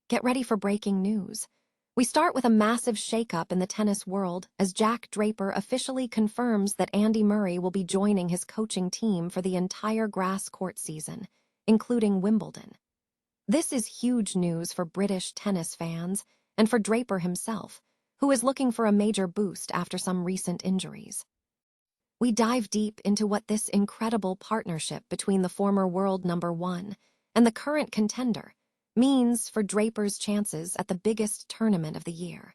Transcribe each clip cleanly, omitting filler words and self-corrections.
Get ready for breaking news. We start with a massive shakeup in the tennis world as Jack Draper officially confirms that Andy Murray will be joining his coaching team for the entire grass court season, including Wimbledon. This is huge news for British tennis fans and for Draper himself, who is looking for a major boost after some recent injuries. We dive deep into what this incredible partnership between the former world number one and the current contender means for Draper's chances at the biggest tournament of the year.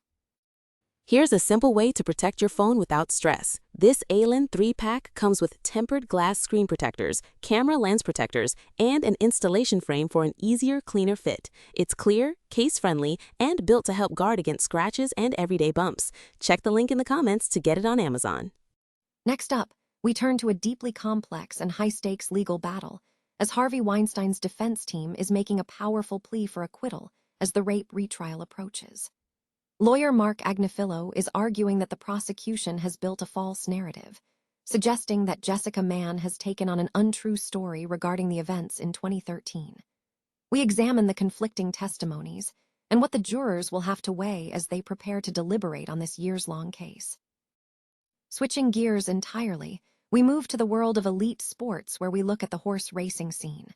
Here's a simple way to protect your phone without stress. This ALEN 3-pack comes with tempered glass screen protectors, camera lens protectors, and an installation frame for an easier, cleaner fit. It's clear, case-friendly, and built to help guard against scratches and everyday bumps. Check the link in the comments to get it on Amazon. Next up, we turn to a deeply complex and high-stakes legal battle, as Harvey Weinstein's defense team is making a powerful plea for acquittal as the rape retrial approaches. Lawyer Mark Agnifilo is arguing that the prosecution has built a false narrative, suggesting that Jessica Mann has taken on an untrue story regarding the events in 2013. We examine the conflicting testimonies and what the jurors will have to weigh as they prepare to deliberate on this years-long case. Switching gears entirely, we move to the world of elite sports where we look at the horse racing scene.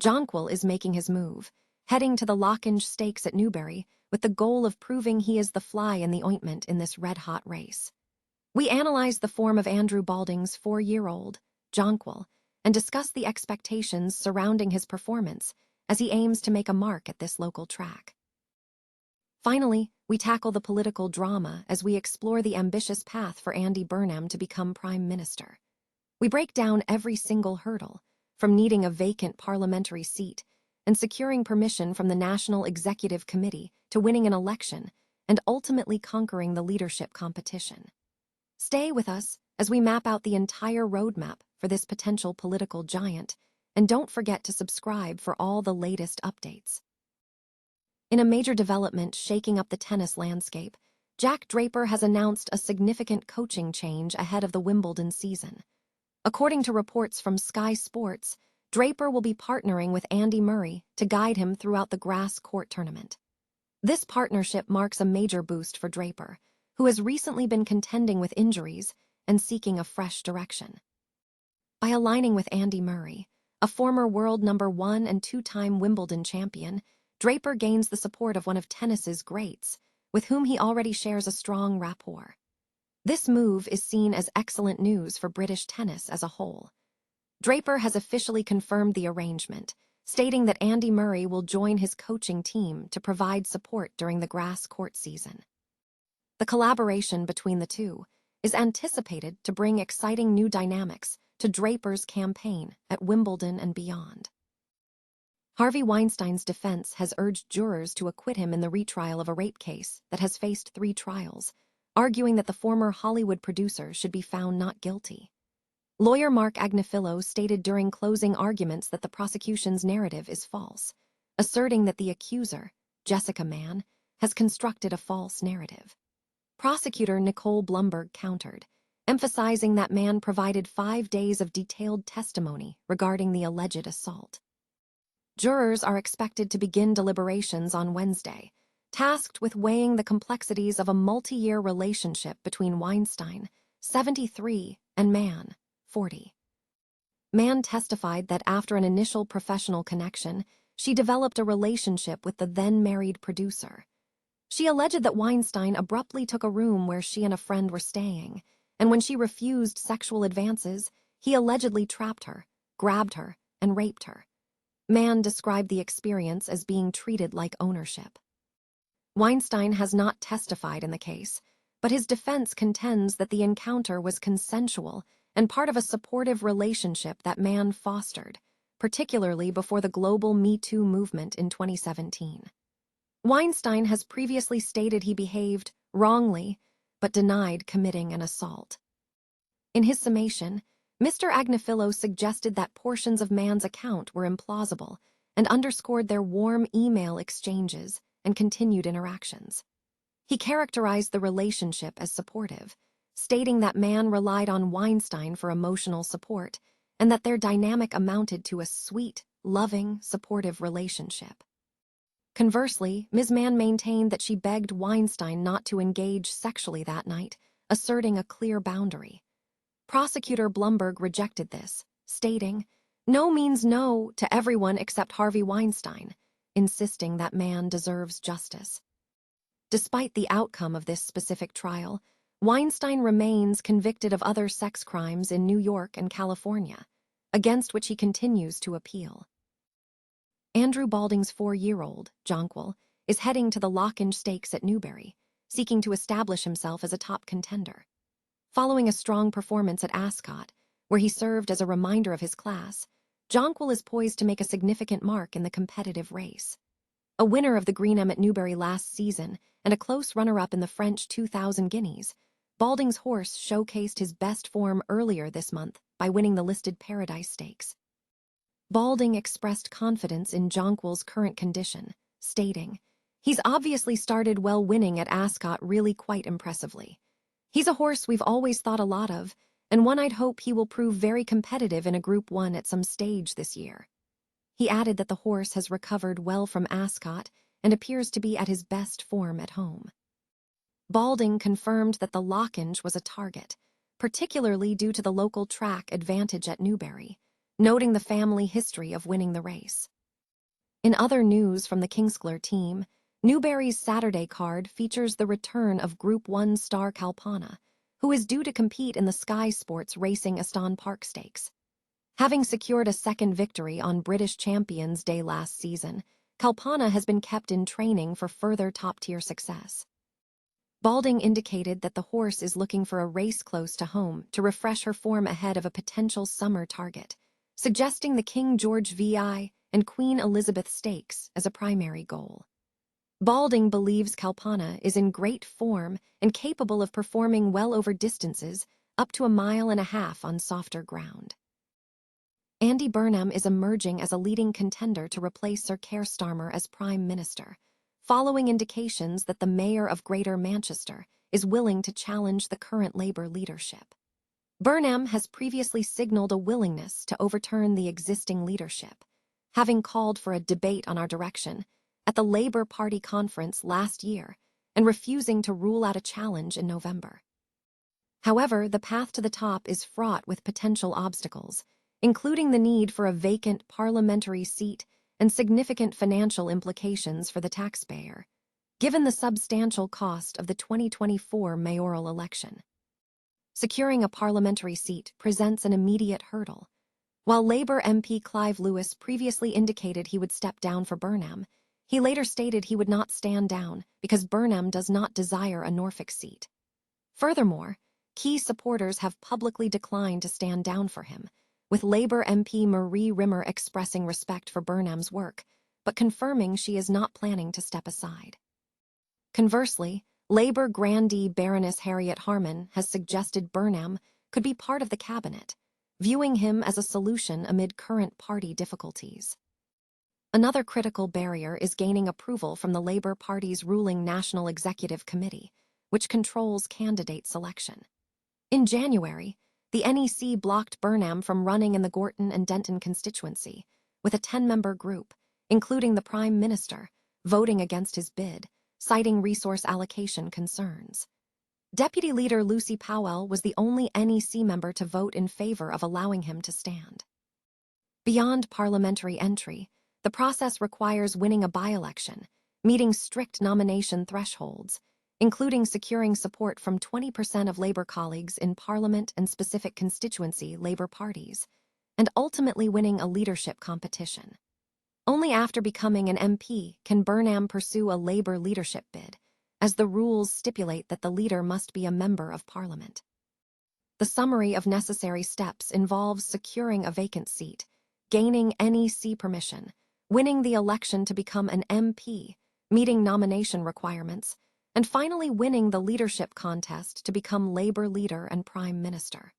Jonquil is making his move, heading to the Lockinge Stakes at Newbury with the goal of proving he is the fly in the ointment in this red-hot race. We analyze the form of Andrew Balding's 4-year-old, Jonquil, and discuss the expectations surrounding his performance as he aims to make a mark at this local track. Finally, we tackle the political drama as we explore the ambitious path for Andy Burnham to become Prime Minister. We break down every single hurdle, from needing a vacant parliamentary seat and securing permission from the National Executive Committee to winning an election and ultimately conquering the leadership competition. Stay with us as we map out the entire roadmap for this potential political giant, and don't forget to subscribe for all the latest updates. In a major development shaking up the tennis landscape, Jack Draper has announced a significant coaching change ahead of the Wimbledon season. According to reports from Sky Sports, Draper will be partnering with Andy Murray to guide him throughout the grass court tournament. This partnership marks a major boost for Draper, who has recently been contending with injuries and seeking a fresh direction. By aligning with Andy Murray, a former world number one and two-time Wimbledon champion, Draper gains the support of one of tennis's greats, with whom he already shares a strong rapport. This move is seen as excellent news for British tennis as a whole. Draper has officially confirmed the arrangement, stating that Andy Murray will join his coaching team to provide support during the grass court season. The collaboration between the two is anticipated to bring exciting new dynamics to Draper's campaign at Wimbledon and beyond. Harvey Weinstein's defense has urged jurors to acquit him in the retrial of a rape case that has faced 3 trials, arguing that the former Hollywood producer should be found not guilty. Lawyer Mark Agnifilo stated during closing arguments that the prosecution's narrative is false, asserting that the accuser, Jessica Mann, has constructed a false narrative. Prosecutor Nicole Blumberg countered, emphasizing that Mann provided 5 days of detailed testimony regarding the alleged assault. Jurors are expected to begin deliberations on Wednesday, tasked with weighing the complexities of a multi-year relationship between Weinstein, 73, and Mann, 40. Mann testified that after an initial professional connection, she developed a relationship with the then-married producer. She alleged that Weinstein abruptly took a room where she and a friend were staying, and when she refused sexual advances, he allegedly trapped her, grabbed her, and raped her. Mann described the experience as being treated like ownership. Weinstein has not testified in the case, but his defense contends that the encounter was consensual and part of a supportive relationship that Mann fostered, particularly before the global Me Too movement in 2017. Weinstein has previously stated he behaved wrongly, but denied committing an assault. In his summation, Mr. Agnifilo suggested that portions of Mann's account were implausible and underscored their warm email exchanges and continued interactions. He characterized the relationship as supportive, stating that Mann relied on Weinstein for emotional support and that their dynamic amounted to a sweet, loving, supportive relationship. Conversely, Ms. Mann maintained that she begged Weinstein not to engage sexually that night, asserting a clear boundary. Prosecutor Blumberg rejected this, stating, "No means no to everyone except Harvey Weinstein," insisting that Mann deserves justice. Despite the outcome of this specific trial, Weinstein remains convicted of other sex crimes in New York and California, against which he continues to appeal. Andrew Balding's 4-year-old, Jonquil, is heading to the Lockinge Stakes at Newbury, seeking to establish himself as a top contender. Following a strong performance at Ascot, where he served as a reminder of his class, Jonquil is poised to make a significant mark in the competitive race. A winner of the Green M at Newbury last season and a close runner-up in the French 2000 Guineas, Balding's horse showcased his best form earlier this month by winning the listed Paradise Stakes. Balding expressed confidence in Jonquil's current condition, stating, "He's obviously started well, winning at Ascot really quite impressively. He's a horse we've always thought a lot of, and one I'd hope he will prove very competitive in a Group 1 at some stage this year." He added that the horse has recovered well from Ascot and appears to be at his best form at home. Balding confirmed that the Lockinge was a target, particularly due to the local track advantage at Newbury, noting the family history of winning the race. In other news from the Kingsclear team, Newbury's Saturday card features the return of Group 1 star Kalpana, who is due to compete in the Sky Sports Racing Aston Park Stakes. Having secured a second victory on British Champions Day last season, Kalpana has been kept in training for further top-tier success. Balding indicated that the horse is looking for a race close to home to refresh her form ahead of a potential summer target, suggesting the King George VI and Queen Elizabeth Stakes as a primary goal. Balding believes Kalpana is in great form and capable of performing well over distances up to 1.5 miles on softer ground. Andy Burnham is emerging as a leading contender to replace Sir Keir Starmer as Prime Minister, following indications that the Mayor of Greater Manchester is willing to challenge the current Labour leadership. Burnham has previously signalled a willingness to overturn the existing leadership, having called for a debate on our direction at the Labour Party conference last year and refusing to rule out a challenge in November. However, the path to the top is fraught with potential obstacles, including the need for a vacant parliamentary seat and significant financial implications for the taxpayer, given the substantial cost of the 2024 mayoral election. Securing a parliamentary seat presents an immediate hurdle. While Labour MP Clive Lewis previously indicated he would step down for Burnham, he later stated he would not stand down because Burnham does not desire a Norfolk seat. Furthermore, key supporters have publicly declined to stand down for him, with Labour MP Marie Rimmer expressing respect for Burnham's work, but confirming she is not planning to step aside. Conversely, Labour grandee Baroness Harriet Harman has suggested Burnham could be part of the cabinet, viewing him as a solution amid current party difficulties. Another critical barrier is gaining approval from the Labour Party's ruling National Executive Committee, which controls candidate selection. In January, the NEC blocked Burnham from running in the Gorton and Denton constituency, with a 10-member group, including the Prime Minister, voting against his bid, citing resource allocation concerns. Deputy Leader Lucy Powell was the only NEC member to vote in favor of allowing him to stand. Beyond parliamentary entry, the process requires winning a by-election, meeting strict nomination thresholds, including securing support from 20% of Labour colleagues in Parliament and specific constituency Labour parties, and ultimately winning a leadership competition. Only after becoming an MP can Burnham pursue a Labour leadership bid, as the rules stipulate that the leader must be a member of Parliament. The summary of necessary steps involves securing a vacant seat, gaining NEC permission, winning the election to become an MP, meeting nomination requirements, and finally winning the leadership contest to become Labour leader and Prime Minister.